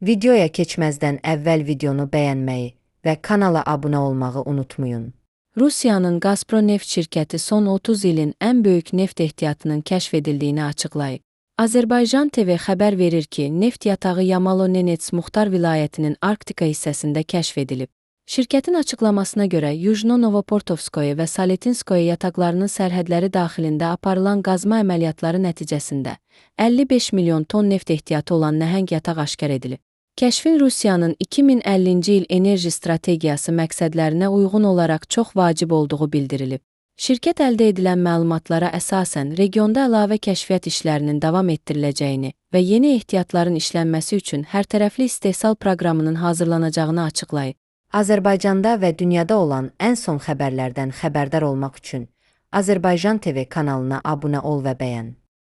Videoya keçməzdən əvvəl videonu bəyənməyi və kanala abunə olmağı unutmayın. Rusiyanın Gazprom şirkəti son 30 ilin ən böyük neft ehtiyatının kəşf edildiyini açıqlayıb. Azərbaycan TV xəbər verir ki, neft yatağı Yamalo-Nenets Muxtar vilayətinin Arktika hissəsində kəşf edilib. Şirkətin açıqlamasına görə Yujno-Novoportovskoye və Saletinskoye yataqlarının sərhədləri daxilində aparılan qazma əməliyyatları nəticəsində 55 milyon ton neft ehtiyatı olan nəhəng yataq aşkar edilib. Kəşfin Rusiyanın 2050-ci il enerji strategiyası məqsədlərinə uyğun olaraq çox vacib olduğu bildirilib. Şirkət əldə edilən məlumatlara əsasən regionda əlavə kəşfiyyat işlərinin davam etdiriləcəyini və yeni ehtiyatların işlənməsi üçün hərtərəfli istehsal proqramının hazırlanacağını açıqlayıb. Azərbaycanda və dünyada olan ən son xəbərlərdən xəbərdar olmaq üçün Azərbaycan TV kanalına abunə ol və bəyən.